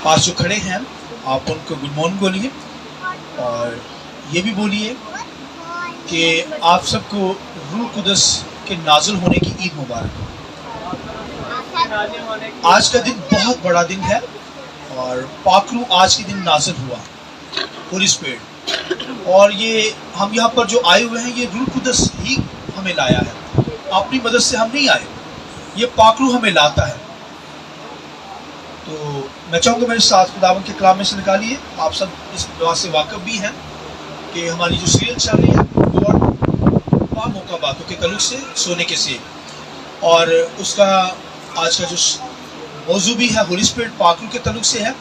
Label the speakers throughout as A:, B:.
A: पास जो खड़े हैं आप उनको गुड मॉर्निंग बोलिए और ये भी बोलिए कि आप सबको रूह कुदस के नाज़िल होने की ईद मुबारक हो। आज का दिन बहुत बड़ा दिन है और पाक रूह आज के दिन नाज़िल हुआ, होली स्पिरिट। और ये हम यहाँ पर जो आए हुए हैं ये रूह कुदस ही हमें लाया है, अपनी मदद से हम नहीं आए, ये पाक रूह हमें लाता है। तो मैं चाहूँगा मेरे साथ खुदावंद के कलाम में से निकालिए। आप सब इस दुआ से वाकिफ़ भी हैं कि हमारी जो सीरियल चल रही है और बामौका बातों के ताल्लुक से सोने के से, और उसका आज का जो मौजू भी है होली स्पिरिट पाक रूह के ताल्लुक से है।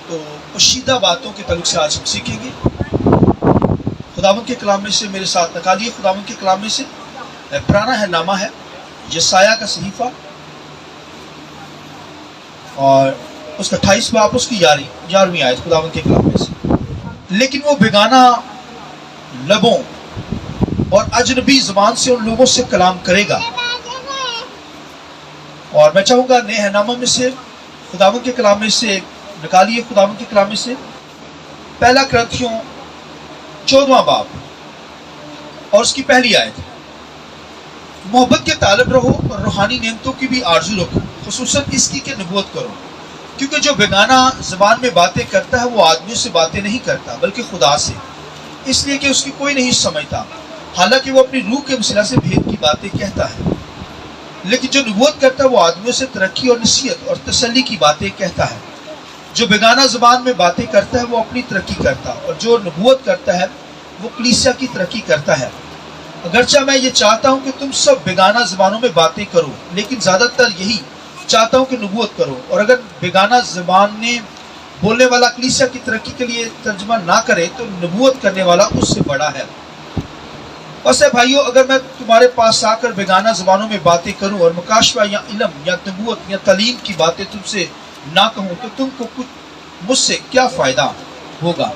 A: तो पोशीदा बातों के ताल्लुक से आज हम सीखेंगे। खुदावंद के कलाम में से मेरे साथ निकालिए। खुदावंद के कलाम में से पुराना है नामा है यशायाह का सहीफा और उसका 28 बाब उसकी 11वीं आयत खुदावंद के कलाम में से। लेकिन वो बेगाना लबों और अजनबी ज़बान से उन लोगों से कलाम करेगा। और मैं चाहूँगा नेहनामा में से खुदावंद के कलाम में से निकालिए। खुदावंद के कलाम में से पहला कुरिन्थियों 14वां बाब और उसकी पहली आयत। मोहब्बत के तालब रहो और रूहानी नेमतों की भी आरजू रखो, खुसूसन इसकी कि नबूवत करो, क्योंकि जो बेगाना ज़बान में बातें करता है वो आदमियों से बातें नहीं करता बल्कि खुदा से, इसलिए कि उसकी कोई नहीं समझता, हालांकि वो अपनी रूह के वसीला से भेद की बातें कहता है। लेकिन जो नबूवत करता है वो आदमियों से तरक्की और नसीहत और तसल्ली की बातें कहता है। जो बेगाना ज़बान में बातें करता है वो अपनी तरक्की करता, और जो नबूवत करता है वो कलीसिया की तरक्की करता है। अगरचा मैं ये चाहता हूँ कि तुम सब बेगाना ज़बानों में बातें करो, लेकिन ज़्यादातर यही चाहता हूँ कि नबूवत करो। और अगर बेगाना ज़बान ने बोलने वाला कलीसिया की तरक्की के लिए तर्जमा ना करे तो नबूवत करने वाला उससे बड़ा है। बस है भाइयों, अगर मैं तुम्हारे पास आकर बेगाना ज़बानों में बातें करूँ और मुकाशवा या इल्म या नबूवत या तालीम की बातें तुमसे ना कहूँ तो तुमको कुछ मुझसे क्या फ़ायदा होगा।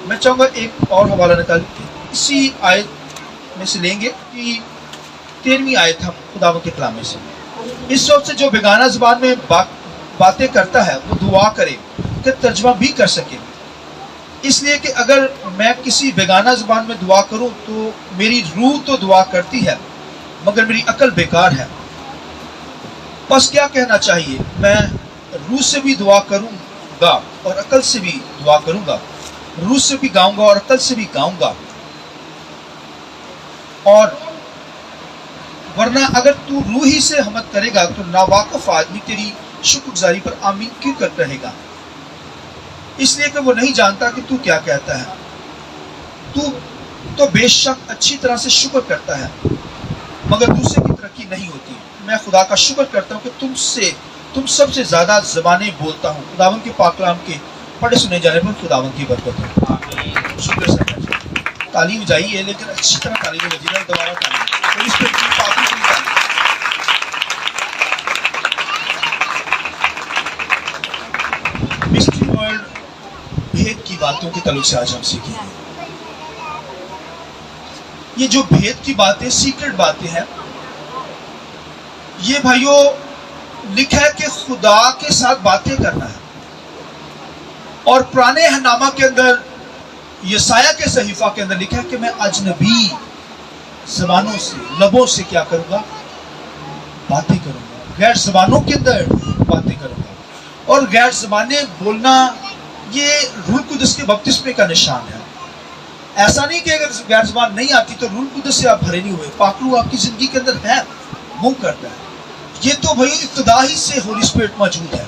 A: मैं चाहूँगा एक और हवाला निकाल इसी आयत में से लेंगे कि 13वीं आयत हम खुदावंद के कलाम में से। इस वक्त से जो बेगाना ज़बान में बातें करता है वो दुआ करे कि तर्जमा भी कर सके, इसलिए कि अगर मैं किसी बेगाना ज़बान में दुआ करूं तो मेरी रूह तो दुआ करती है मगर मेरी अकल बेकार है। बस क्या कहना चाहिए, मैं रूह से भी दुआ करूंगा और अकल से भी दुआ करूंगा, रूह से भी गाऊंगा और अकल से भी गाऊंगा। और वरना अगर तू रूह ही से हमद करेगा तो नावाकिफ आदमी तेरी शुक्रगुजारी पर आमीन क्यों करता रहेगा, इसलिए कि वो नहीं जानता कि तू क्या कहता है। तू तो बेशक अच्छी तरह से शुक्र करता है मगर दूसरे की तरक्की नहीं होती। मैं खुदा का शुक्र करता हूँ कि तुम सबसे ज़्यादा ज़बानें बोलता हूँ। खुदावंद के पाक कलाम के पढ़े सुने जाने पर खुदावंद की बरकत हो। शुक्र सर, तालीम जाइए लेकिन अच्छी तरह तालीम वजीरा दोबारा तालीम मिस्ट्री वर्ल्ड भेद की बातों के ताल्लुक से आज हम सीखेंगे। ये जो भेद की बातें, सीक्रेट बातें हैं, ये भाइयों लिखा है कि खुदा के साथ बातें करना है। और पुराने हनामा के अंदर यशायाह के सहीफा के अंदर लिखा है कि मैं अजनबी ज़बानों से, लबों से क्या करूंगा, बातें करूंगा, गैर ज़बानों के अंदर बातें करूंगा। और गैर ज़बानें बोलना ये रूह कुदस के बपतिस्मे का निशान है। ऐसा नहीं कि अगर गैर ज़बान नहीं आती तो रूह कुदस से आप भरे नहीं हुए, पाक रूह आपकी ज़िंदगी के अंदर है, मूव करता है। ये तो भाई इब्तिदा ही से होली स्पिरिट मौजूद है।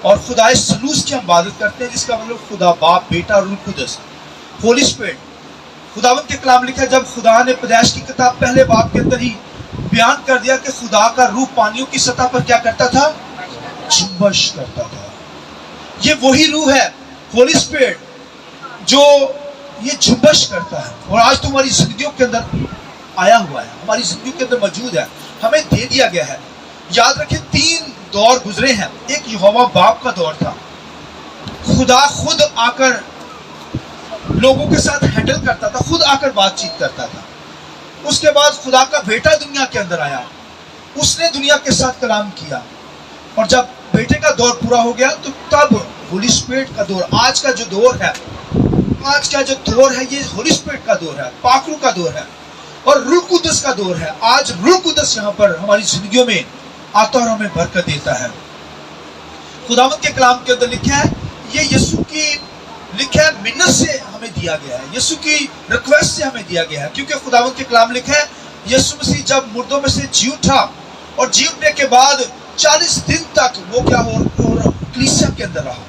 A: और खुदाए सलूस की हम इबादत करते हैं, जिसका मतलब खुदा बाप, बेटा, रूह कुदस, होली स्पिरिट। खुदावंद के कलाम लिखा है, जब खुदा ने पैदाइश की किताब पहले बाब के अंदर ही बयान कर दिया कि खुदा का रूह पानियों की सतह पर क्या करता था, जुम्बश करता था। ये वही रूह है, होली स्पिरिट, जो ये जुम्बश करता है। और आज तुम्हारी जिंदगियों के अंदर आया हुआ है, हमारी जिंदगियों के अंदर मौजूद है, हमें दे दिया गया है। याद रखें 3 दौर गुजरे हैं। एक यहोवा बाप का दौर था, खुदा खुद आकर लोगों के साथ हैंडल करता था, खुद आकर बातचीत करता था। उसके बाद खुदा का बेटा दुनिया के अंदर आया, उसने दुनिया के साथ कलाम किया। और जब बेटे का दौर पूरा हो गया तो तब ہولی اسپرٹ کا دور. آج کا جو دور ہے یہ ہولی اسپرٹ کا دور ہے, پاک روح کا دور ہے اور روح القدس کا دور ہے. آج روح القدس یہاں پر ہماری زندگیوں میں آتا اور ہمیں برکت دیتا ہے. خداوند کے کلام کے اندر لکھا ہے, یہ یسوع کی لکھا ہے منت سے ہمیں دیا گیا ہے, یسوع کی ریکویسٹ سے ہمیں دیا گیا ہے. کیونکہ خداوند کے کلام لکھا ہے یسوع مسیح جب مردوں میں سے جی اٹھا اور جی اٹھنے کے بعد 40 دن تک وہ کیا ہو کلیسیا کے اندر رہا,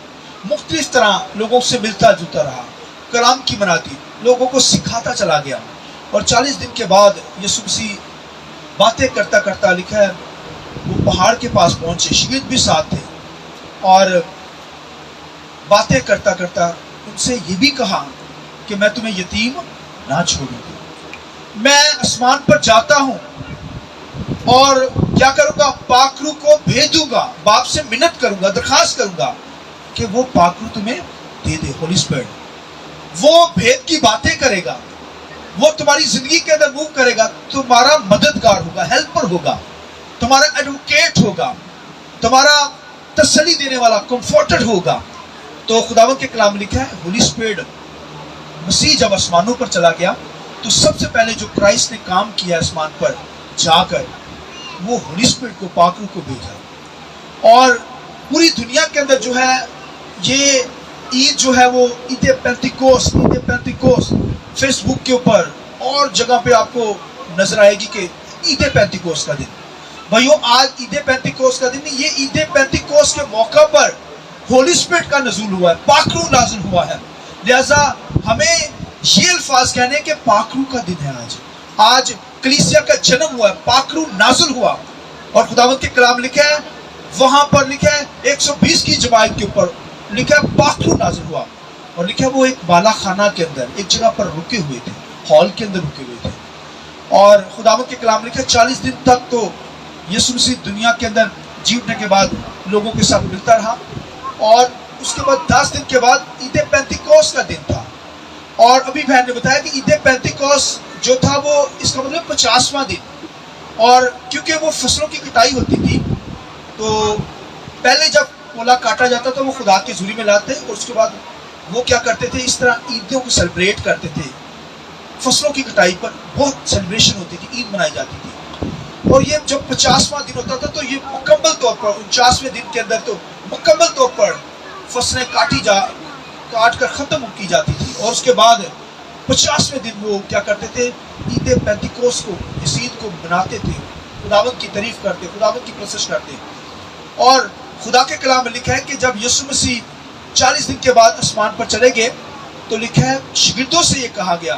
A: مختلف طرح لوگوں سے ملتا جلتا رہا, کلام کی منادی لوگوں کو سکھاتا چلا گیا. اور 40 دن کے بعد یسوع مسیح باتیں کرتا کرتا لکھا ہے وہ پہاڑ کے پاس پہنچے, شاگرد بھی ساتھ تھے, اور باتیں کرتا کرتا ان سے یہ بھی کہا کہ میں تمہیں یتیم نہ چھوڑوں گا, میں آسمان پر جاتا ہوں اور کیا کروں گا, پاک روح کو بھیجوں گا, باپ سے منت کروں گا, درخواست کروں گا کہ وہ پاک روح تمہیں دے دے. ہولی اسپرٹ وہ بھید کی باتیں کرے گا, وہ تمہاری زندگی کے اندر موو کرے گا, تمہارا مددگار ہوگا, ہیلپر ہوگا, تمہارا ایڈوکیٹ ہوگا, تمہارا تسلی دینے والا کمفورٹر ہوگا. تو خداوند کے کلام لکھا ہے ہولی اسپرٹ مسیح جب آسمانوں پر چلا گیا تو سب سے پہلے جو کرائسٹ نے کام کیا آسمان پر جا کر وہ ہولی اسپرٹ کو, پاک روح کو بھیجا. اور پوری دنیا کے اندر جو ہے یہ عید جو ہے وہ عید پینتیکوس فیس بک کے اوپر اور جگہ پہ آپ کو نظر آئے گی کہ عید پینتیکوس کا دن. بھائیو آج عید پینتیکوس کا دن نہیں, یہ عید پینتیکوس کے موقع پر ہولی اسپرٹ کا نزول ہوا ہے, پاک روح نازل ہوا ہے. لہذا ہمیں یہ الفاظ کہنے کہ پاک روح کا دن ہے. آج کلیسیا کا جنم ہوا ہے, پاک روح نازل ہوا. اور خداوند کے کلام لکھا ہے وہاں پر لکھا ہے 120 کی جماعت کے اوپر لکھا ہے پاک روح نازل ہوا. اور لکھا ہے وہ ایک بالا خانہ کے اندر ایک جگہ پر رکے ہوئے تھے, ہال کے اندر رکے ہوئے تھے. اور خداوند کے کلام لکھا ہے 40 دن تک تو یسوع مسیح دنیا کے اندر جی اٹھنے کے بعد لوگوں کے ساتھ ملتا رہا. اور اس کے بعد 10 دن کے بعد عید پینتیکوس کا دن تھا. اور ابھی بہن نے بتایا کہ عید پینتیکوس جو تھا وہ اس کا مطلب 50واں دن. اور کیونکہ وہ فصلوں کی کٹائی ہوتی تھی تو پہلے جب اولا کاٹا جاتا تو وہ خدا کی حضوری میں لاتے, اور اس کے بعد وہ کیا کرتے تھے, اس طرح عیدوں کو سیلیبریٹ کرتے تھے. فصلوں کی کٹائی پر بہت سیلیبریشن ہوتی تھی, عید منائی جاتی تھی. اور یہ جب 50واں دن ہوتا تھا تو یہ مکمل طور پر 49ویں دن کے اندر تو مکمل طور پر فصلیں کاٹ کر ختم کی جاتی تھی. اور اس کے بعد 50ویں دن وہ کیا کرتے تھے, عید پینتیکوس کو, اس عید کو مناتے تھے, خداوند کی تعریف کرتے, خداوند کی پرستش کرتے. اور خدا کے کلام میں لکھا ہے کہ جب یسوع مسیح 40 دن کے بعد آسمان پر چلے گئے تو لکھا ہے شاگردوں سے یہ کہا گیا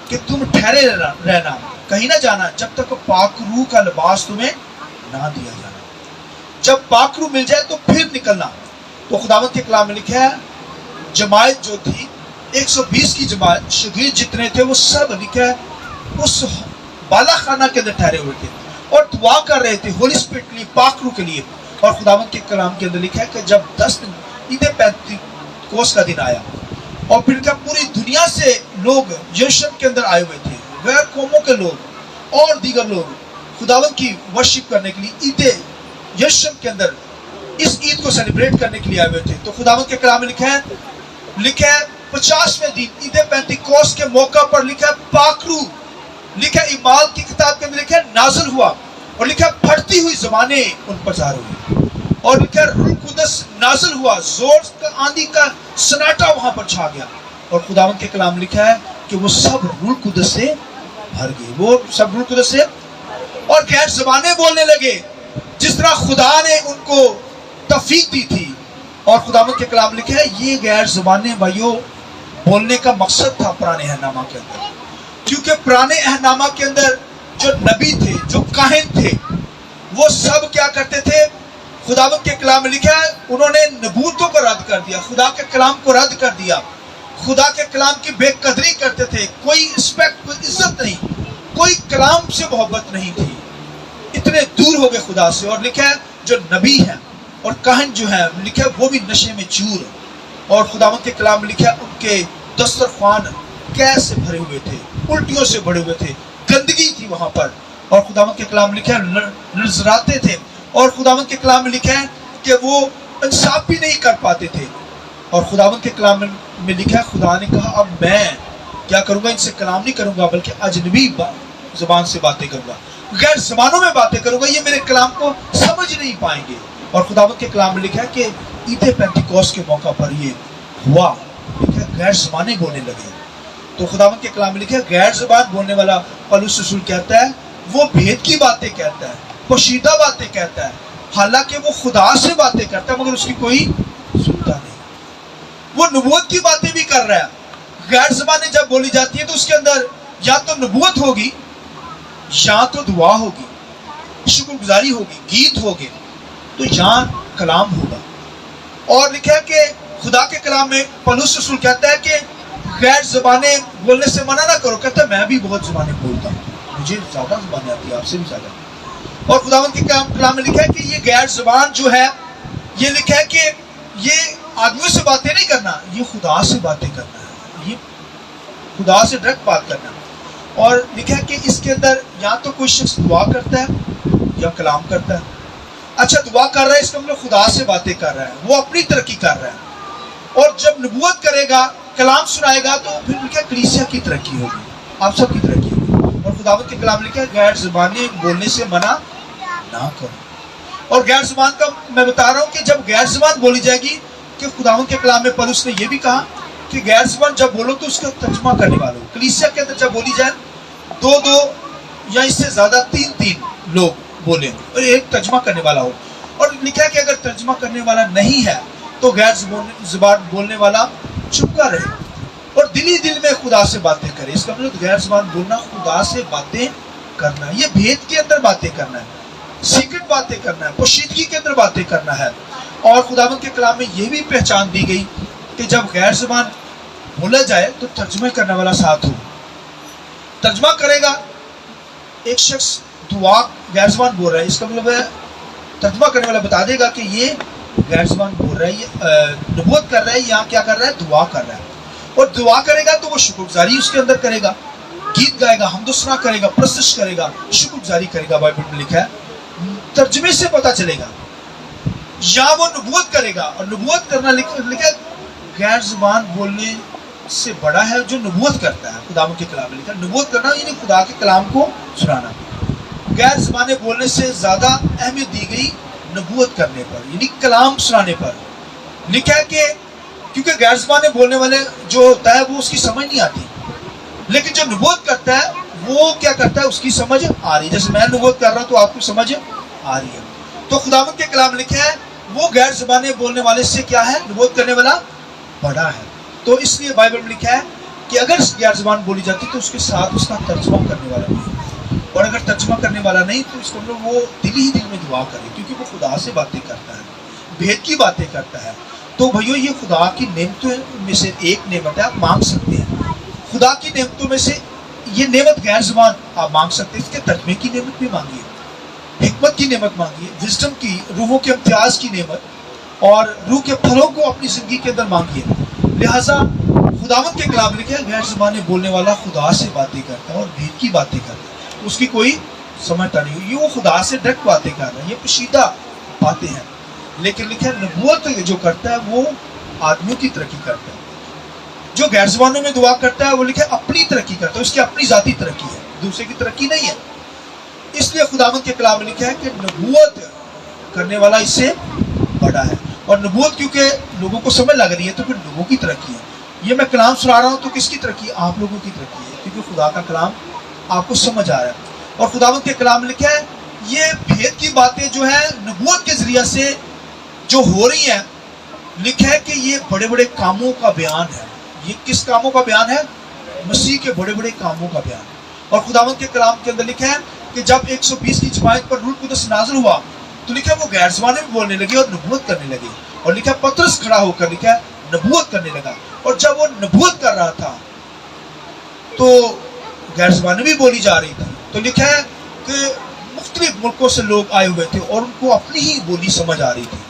A: کہ تم ٹھہرے رہنا, کہیں نہ جانا جب تک پاک روح کا لباس تمہیں نہ دیا جانا. جب پاک روح مل جائے تو پھر نکلنا. تو خداوند کے کلام میں لکھا ہے جماعت جو تھی 120 کی جماعت, شاگرد جتنے تھے وہ سب لکھا ہے اس بالا خانہ کے اندر ٹھہرے ہوئے تھے اور دعا کر رہے تھے ہولی اسپرٹ کے لیے, پاک روح کے لیے. اور خداوند کے کلام کے اندر لکھا ہے کہ جب 10 دن عید پینتیکوس کا دن آیا اور پھر کیا پوری دنیا سے لوگ یروشلم کے اندر آئے ہوئے تھے, غیر قوموں کے لوگ اور دیگر لوگ خداوند کی ورشپ کرنے کے لیے عید یروشلم کے اندر اس عید کو سیلیبریٹ کرنے کے لیے آئے ہوئے تھے. تو خداوند کے کلام میں لکھا ہے 50ویں دن عید پینتیکوس کے موقع پر لکھا ہے پاک روح, لکھا ہے اعمال کی کتاب کے اندر لکھا ہے نازل ہوا. اور لکھا ہے پھٹتی ہوئی زبانیں ان پر ظاہر ہوئی. اور لکھا ہے روح القدس نازل ہوا, زور کا آندھی کا سناٹا وہاں پر چھا گیا. اور خداوند کے کلام لکھا ہے کہ وہ سب روح القدس سے بھر گئے, وہ سب روح القدس سے, اور غیر زبانیں بولنے لگے جس طرح خدا نے ان کو توفیق دی تھی. اور خداوند کے کلام لکھا ہے یہ غیر زبانیں بھائیوں بولنے کا مقصد تھا پرانے اہنامہ کے اندر, کیونکہ پرانے اہنامہ کے اندر جو نبی تھے, جو کاہن تھے, وہ سب کیا کرتے تھے, خداوند کے کلام میں لکھا ہے انہوں نے نبوتوں کو رد کر دیا, خدا کے کلام کو رد کر دیا, خدا کے کلام کی بے قدری کرتے تھے. کوئی رسپیکٹ, کوئی عزت نہیں, کوئی کلام سے محبت نہیں تھی, اتنے دور ہو گئے خدا سے. اور لکھا ہے جو نبی ہیں اور کاہن جو ہیں لکھا ہے وہ بھی نشے میں چور. اور خداوند کے کلام میں لکھا ہے ان کے دسترخوان گیس سے بھرے ہوئے تھے, الٹیوں سے بھرے ہوئے تھے, گندگی تھی وہاں پر. اور خداوند کے کلام میں لکھا ہے نذراتے تھے. اور خداوند کے کلام میں لکھا ہے کہ وہ इंसाफ भी नहीं कर पाते थे। और खुदावंद के कलाम में लिखा है, खुदा ने कहा अब मैं क्या करूंगा, इनसे कलाम नहीं करूंगा बल्कि अजनबी जुबान से बातें करूंगा, गैर जबानों में बातें करूंगा, ये मेरे कलाम को समझ नहीं पाएंगे। और खुदावंद के कलाम में लिखा है कि ईद पेंटिकोस्ट के मौका पर ये हुआ, लिखा है गैर जबानें बोलने लगे। तो खुदावंद के कलाम में लिखा है गैर जबान बोलने वाला पौलुस रसूल कहता है वो भेद की बातें कहता है, पोशीदा बातें कहता है, हालांकि वो खुदा से बातें करता है मगर उसकी कोई सुनता नहीं। वो नबूवत की बातें भी कर रहा है। गैर ज़बानें जब बोली जाती है तो उसके अंदर या तो नबूवत होगी या तो दुआ होगी, शुक्रगुजारी होगी, गीत होंगे, तो यहाँ कलाम होगा। और लिखा है कि खुदा के कलाम में पौलुस रसूल कहता है कि गैर ज़बानें बोलने से मना ना करो। कहता है मैं भी बहुत ज़बानें बोलता हूँ, मुझे ज़्यादा ज़बानें आती है आपसे भी ज़्यादा। और खुदावंद के कलाम में लिखा है कि ये गैर ज़बान जो है, ये लिखा है कि ये आदमियों से बातें नहीं करना, ये खुदा से बातें करना है, ये खुदा से डायरेक्ट बात करना। और लिखा है कि इसके अंदर या तो कोई शख्स दुआ करता है या कलाम करता है। अच्छा, दुआ कर रहा है इसका मतलब खुदा से बातें कर रहा है, वो अपनी तरक्की कर रहा है। और जब नबूवत करेगा, कलाम सुनाएगा, तो फिर लिखा है कलीसिया की तरक्की होगी, आप सब की तरक्की होगी। और खुदावंद के कलाम लिखा है गैर ज़बानें बोलने से मना ना करो। और गैर ज़बान का मैं बता रहा हूँ कि जब गैर ज़बान बोली जाएगी, कि खुदावंद के कलाम में पौलुस ने यह भी कहा कि गैर ज़बान जब बोलो तो उसका तर्जुमा करने वालों, कलीसिया के अंदर जब बोली जाए दो दो या इससे ज्यादा तीन तीन लोग बोले और एक तर्जुमा करने वाला हो। और लिखा है कि अगर तर्जुमा करने वाला नहीं है तो गैर ज़बान बोलने वाला चुपका रहे और दिल ही दिल में खुदा से बातें करे। इसका मतलब गैर ज़बान बोलना खुदा से बातें करना, ये भेद के अंदर बातें करना है, सीक्रेट बातें करना है, पोशीदगी के अंदर बातें करना है। और खुदावंद के कलाम में यह भी पहचान दी गई कि जब गैर ज़बान बोला जाए तो तर्जुमा करने वाला साथ हो। तर्जुमा करेगा एक शख्स, दुआ गैर ज़बान बोल रहा है, इसका मतलब है तर्जुमा करने वाला बता देगा कि ये गैर ज़बान बोल रहा है, ये नबूवत कर रहा है, यहाँ क्या कर रहा है, दुआ कर रहा है। और दुआ करेगा तो वो शुक्रगुजारी उसके अंदर करेगा, गीत गाएगा, हमदुसना करेगा, प्रस्तुत करेगा, शुक्रगुजारी करेगा। बाइबल में लिखा है, तर्जुमे से पता चलेगा। या वो नबूवत करेगा, और नबूवत करना लिखा गैर ज़बान बोलने से बड़ा है जो नबूवत करता है। खुदा के कलाम में लिखा नबूवत करना यानी खुदा के कलाम को सुनाना। गैर ज़बानें बोलने से ज़्यादा अहमियत दी गई नबूवत करने पर, यानी कलाम सुनाने पर। लिखा है कि क्योंकि गैर ज़बानें बोलने वाले जो होता है वो उसकी समझ नहीं आती, लेकिन जो नबूवत करता है वो क्या करता है, उसकी समझ आ रही है। जैसे मैं नबूवत कर रहा हूँ तो आपको समझ आ रही है। तो खुदावंद के कलाम लिखा है वो गैर ज़बानें बोलने वाले से क्या है, नबूवत करने वाला बड़ा है। तो इसलिए बाइबल में लिखा है कि अगर गैर ज़बान बोली जाती तो उसके साथ उसका तर्जुमा करने वाला नहीं, और अगर तर्जुमा करने वाला नहीं तो इसको वो दिल ही दिल में दुआ करे, क्योंकि वो खुदा से बातें करता है, भेद की बातें करता है। तो भैया ये खुदा की नेमतों में से एक नेमत है, आप मांग सकते हैं। खुदा की नेमतों में से ये नेमत गैर ज़बान आप मांग सकते हैं। इसके तर्जुमे की नेमत भी मांगिए, हिकमत की नेमत मांगिए, विजडम की, रूहों के इम्तियाज की नेमत और रूह के फलों को अपनी जिंदगी के अंदर मांगिए। लिहाजा खुदावंद के कलाम लिखे गैर ज़बानें बोलने वाला खुदा से बातें करता है और भेद की बातें करता है, उसकी कोई समझता नहीं। ये वो खुदा से डायरेक्ट बातें कर रहा है, ये पोशीदा बातें हैं। लेकिन लिखा नबूवत जो करता है वो आदमियों की तरक्की करता है। जो गैर ज़बानों में दुआ करता है वो लिखा अपनी तरक्की करता है, उसकी अपनी जाती तरक्की है, दूसरे की तरक्की नहीं है। इसलिए खुदावंद के कलाम में लिखा है कि नबूवत करने वाला इससे बड़ा है। और नबूवत क्योंकि लोगों को समझ लग रही है तो फिर लोगों की तरक्की है। ये मैं कलाम सुना रहा हूँ तो किसकी तरक्की, आप लोगों की तरक्की है, क्योंकि खुदा का कलाम आपको समझ आ रहा है। और खुदावंद के कलाम में लिखा है ये भेद की बातें जो है नबूवत के जरिए से जो हो रही हैं, लिखा है कि ये बड़े बड़े कामों का बयान है। ये किस कामों का बयान है, मसीह के बड़े बड़े कामों का बयान। और खुदावंद के कलाम के अंदर लिखा है कि जब 120 की जमात पर रूह कुदस नाज़िल हुआ तो लिखा वो गैर ज़बानें भी बोलने लगे और नबूवत करने लगे। और लिखा पतरस खड़ा होकर लिखा नबूवत करने लगा। और जब वो नबूवत कर रहा था तो गैर ज़बानें भी बोली जा रही थी। तो लिखा है कि मुख्तलिफ मुल्कों से लोग आए हुए थे और उनको अपनी ही बोली समझ आ रही थी।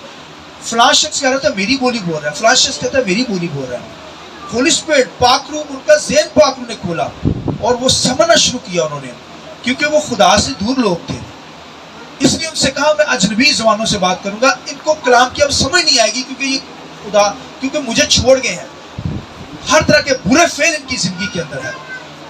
A: फलां शख्स कह रहा था मेरी बोली बोल रहा है, फलां शख्स कहता है मेरी बोली बोल रहा है। होली स्पिरिट पाक रूह, उनका ज़हन पाक रूह ने खोला और वो समझना शुरू किया उन्होंने, क्योंकि वो खुदा से दूर लोग थे। इसलिए उनसे कहा मैं अजनबी जबानों से बात करूंगा, इनको कलाम की अब समझ नहीं आएगी क्योंकि ये खुदा क्योंकि मुझे छोड़ गए हैं, हर तरह के बुरे फेल इनकी जिंदगी के अंदर है।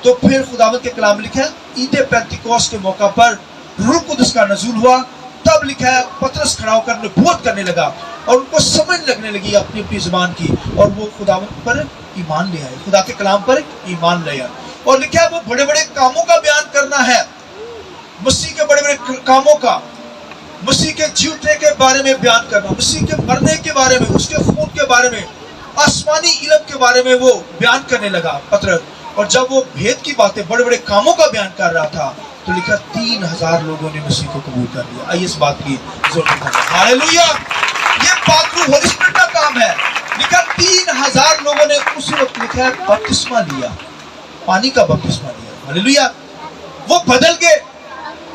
A: तो फिर खुदावंद के कलाम लिखा है ईद पेंतिकोस्त के मौका पर रूह कुदस का नज़ूल हुआ। तब लिखा है पतरस खड़ा होकर नबूवत करने लगा और उनको समझ लगने लगी अपनी अपनी जुबान की, और वो खुदावंद पर ईमान ले आए, खुदा के कलाम पर ईमान ले आए। और लिखा है वो बड़े बड़े कामों का बयान करना है, मसीह के बड़े बड़े कामों का, मसीह के जीवने के बारे में बयान करना, मसीह के मरने के बारे में, उसके खून के बारे में, आसमानी इल्म के बारे में वो बयान करने लगा पतरस। और जब वो भेद की बातें बड़े बड़े कामों का बयान कर रहा था तो लिखा 3000 लोगों ने मसीह को कबूल कर लिया। आइए इस बात की जरूरत है। हालेलुया, ये पाक रूह होली स्पिरिट का काम है। लिखा 3000 लोगों ने उस वक्त लिखा है बपतिस्मा लिया, पानी का बपतिस्मा लिया। हालेलुया, वो बदल गए।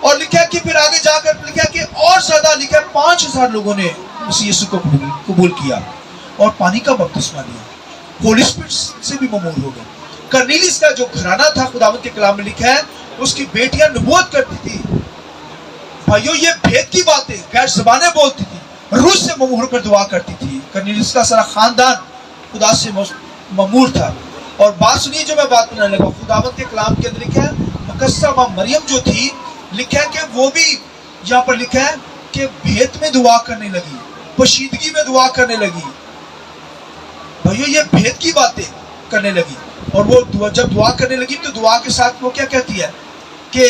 A: और लिखा कि फिर आगे जाकर लिखा कि और ज्यादा लिखा 5000 लोगों ने मसीह यीशु को कबूल किया और पानी का बपतिस्मा लिया, होली स्पिरिट से भी ममूर हो गए। करनीलियस का जो घराना था, खुदावंद के कलाम में लिखा है उसकी बेटियां नबूवत करती थी। भाइयों, ये भेद की बातें गैर ज़बानें बोलती थी, रूह से ममूर कर दुआ करती थी। करनीलियस का सारा खानदान खुदा से ममूर था। और बात सुनिए जो मैं बात बनाने लगा, खुदावंद के कलाम के अंदर लिखा है मुकस्सा मां मरियम जो थी, लिखा है कि वो भी यहाँ पर लिखा है कि भेद में दुआ करने लगी, पोशीदगी में दुआ करने लगी। भाइयों, ये भेद की बातें करने लगी। और वो जब दुआ करने लगी तो दुआ के साथ वो क्या कहती है कि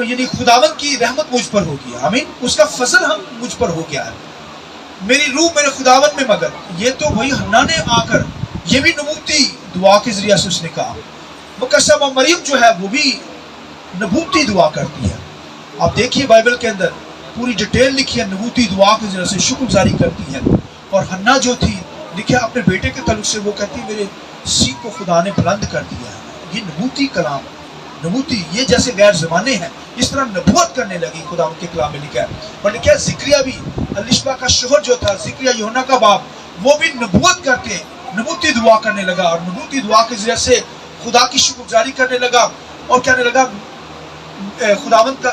A: यानी खुदावंद की रहमत मुझ पर हो गया, आमीन, उसका फजल हम मुझ पर हो गया है, मेरी रूह मेरे खुदावंद में मगन। ये तो वही हन्ना ने आकर ये भी नबूवती दुआ के जरिए से उसने कहा। मुकस्सा मां मरियम जो है वो भी नबूवती दुआ करती है। आप देखिए बाइबल के अंदर पूरी डिटेल लिखी है, नबूवती दुआ की जरिए से शुक्रगुजारी करती है। और हन्ना जो थी लिखा अपने बेटे के तल्लुक से वो कहती मेरे सीख को खुदा ने बुलंद कर दिया है। ये नबूती कलाम, नबूती ये जैसे गैर ज़माने हैं इस तरह नबूवत करने लगी। खुदा के कलाम में लिखा है। और लिखा है जिक्रिया भी, अलिशबा का शोहर जो था, जिक्रिया यूहन्ना का बाप, वो भी नबूवत करके नबूती दुआ करने लगा और नबूती दुआ के जरिए से खुदा की शुक्रगुजारी करने लगा। और कहने लगा खुदावंद का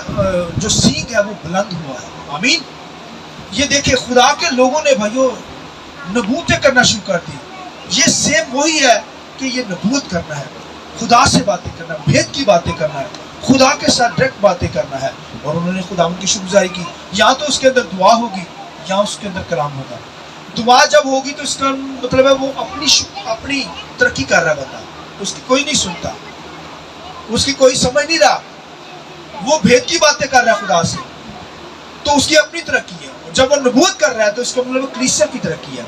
A: जो सींग है वो बुलंद हुआ है, आमीन। ये देखे खुदा के लोगों ने भाइयों नबूवतें करना शुरू कर दी। ये सेम वही है कि ये नबूवत करना है, खुदा से बातें करना, भेद की बातें करना है, खुदा के साथ डायरेक्ट बातें करना है। और उन्होंने खुदावंद की शुक्रगुजारी की। या तो उसके अंदर दुआ होगी या उसके अंदर कलाम होगा। दुआ जब होगी तो इसका मतलब है वो अपनी तरक्की कर रहा बंदा, उसकी कोई नहीं सुनता, उसकी कोई समझ नहीं रहा, वो भेद की बातें कर रहा है खुदा से, तो उसकी अपनी तरक्की है। जब वो नबूवत कर रहा है तो इसका मतलब कलीसिया की तरक्की है,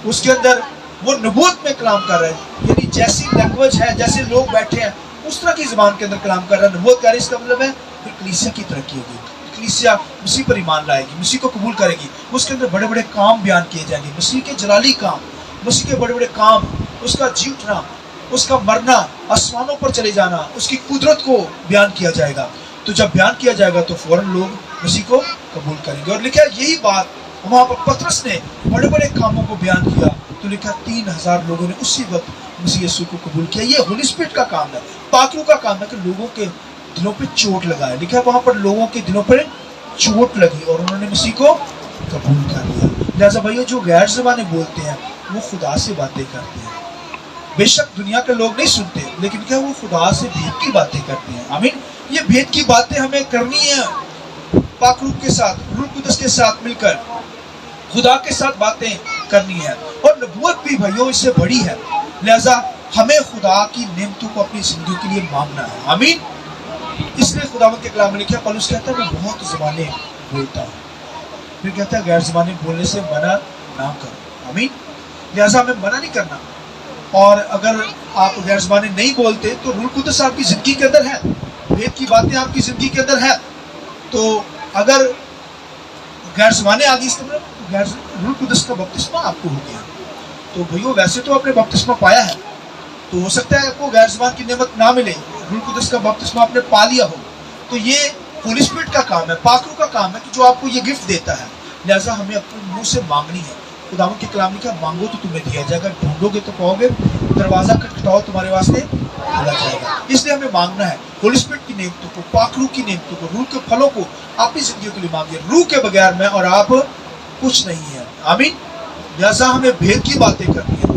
A: उसके अंदर वो नबूवत में कलाम कर रहा है। यानी जैसी लैंग्वेज है, जैसे लोग बैठे हैं उस तरह की ज़बान के अंदर कलाम कर रहा है, नबूवत कर रहा है। इसका मतलब है फिर कलीसिया की तरक्की होगी, कलीसिया मसीह पर ईमान लाएगी, मसीह को कबूल करेगी। उसके अंदर बड़े बड़े काम बयान किए जाएंगे, मसीह के जलाली काम, मसीह के बड़े बड़े काम, उसका जी उठना, उसका मरना, आसमानों पर चले जाना, उसकी कुदरत को बयान किया जाएगा। तो जब बयान किया जाएगा तो फौरन लोग मसीह को कबूल करेंगे। और लिखा यही बात वहाँ पर पतरस ने बड़े बड़े कामों को बयान किया तो लिखा 3000 लोगों ने उसी वक्त मसीह यीशु को कबूल किया। ये होली स्पिरिट का काम है, पाक रूह का काम है कि लोगों के दिलों पे चोट लगाए। लिखा है वहाँ पर लोगों के दिलों पर चोट लगी और उन्होंने मसीह को कबूल कर लिया। लिहाजा भैया जो गैर ज़बानें बोलते हैं वो खुदा से बातें करते हैं। बेशक दुनिया के लोग नहीं सुनते, लेकिन क्या वो खुदा से भेद की बातें करते हैं, आमीन। ये भेद की बातें हमें करनी है पाक रूह के साथ, रूह कुदस के साथ मिलकर खुदा के साथ बातें करनी है। और नबूवत भी भाइयों इससे बड़ी है। लिहाजा हमें खुदा की नेमतों को अपनी जिंदगी के लिए मांगना है, आमीन। इसलिए खुदावंद के कलाम में लिखा, पौलुस कहता है मैं बहुत ज़बानें बोलता हूँ, फिर कहता है गैर ज़बानें बोलने से मना ना करो, आमीन। लिहाजा हमें मना नहीं करना। और अगर आप गैर ज़बानें नहीं बोलते तो रूह कुदस आपकी ज़िंदगी के अंदर है, भेद की बातें आपकी ज़िंदगी के अंदर है। तो अगर गैर ज़बानें आ गई इसका मतलब गैर रूह कुदस का बपतिस्मा आपको हो गया। तो भैया वैसे तो आपने बपतिस्मा पाया है, तो हो सकता है आपको गैर ज़बान की नेमत ना मिले, रूह कुदस का बपतिस्मा आपने पा लिया हो। तो ये होली स्पिरिट का काम है, पाक रूह का काम है कि जो आपको ये गिफ्ट देता है। लिहाजा हमें अपने मुंह से मांगनी है। खुदावंद के कलाम लिखा, मांगो तो तुम्हें दिया जाएगा, ढूंढोगे तो पाओगे, दरवाज़ा खटखटाओ तुम्हारे वास्ते کھولا جائے گا. اس لیے ہمیں مانگنا ہے ہولی اسپرٹ کی نعمتوں کو, پاک روح کی نعمتوں کو, روح کے پھلوں کو اپنی زندگیوں کے لیے مانگیے. روح کے بغیر میں اور آپ کچھ نہیں ہے. آمین. لہٰذا ہمیں بھید کی باتیں کرنی ہے,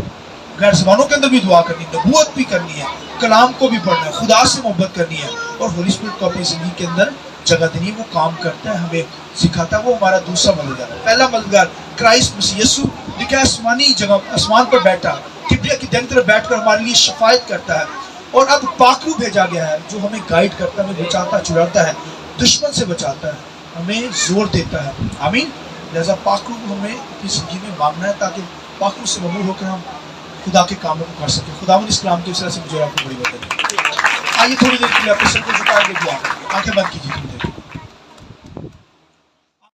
A: غیر زبانوں کے اندر بھی دعا کرنی ہے, نبوت بھی کرنی ہے, کلام کو بھی پڑھنا ہے, خدا سے محبت کرنی ہے, اور ہولی اسپرٹ کو اپنی زندگی کے اندر جگہ دینی. وہ کام کرتا ہے, ہمیں سکھاتا ہے. وہ ہمارا دوسرا مددگار ہے. پہلا مددگار کرائسٹ مسیح یسوع لکھا ہے آسمانی جگہ, آسمان پر بیٹھا, کبریا کی دائیں طرف بیٹھ کر ہمارے لیے شفاعت کرتا ہے. اور اب پاک روح بھیجا گیا ہے جو ہمیں گائیڈ کرتا ہے, ہمیں بچاتا, چھڑاتا ہے, دشمن سے بچاتا ہے, ہمیں زور دیتا ہے. آمین. لہذا پاک روح کو ہمیں اپنی زندگی میں مانگنا ہے تاکہ پاک روح سے ممور ہو کر ہم خدا کے کاموں کو کر سکیں. خداوند اس کلام کی وجہ سے مجھے آپ کو بڑی مدد ہے. آئیے تھوڑی دیر کے لیے اپنے سر کو جھکائیں گے, دعا کریں گے, آنکھیں بند کیجیے.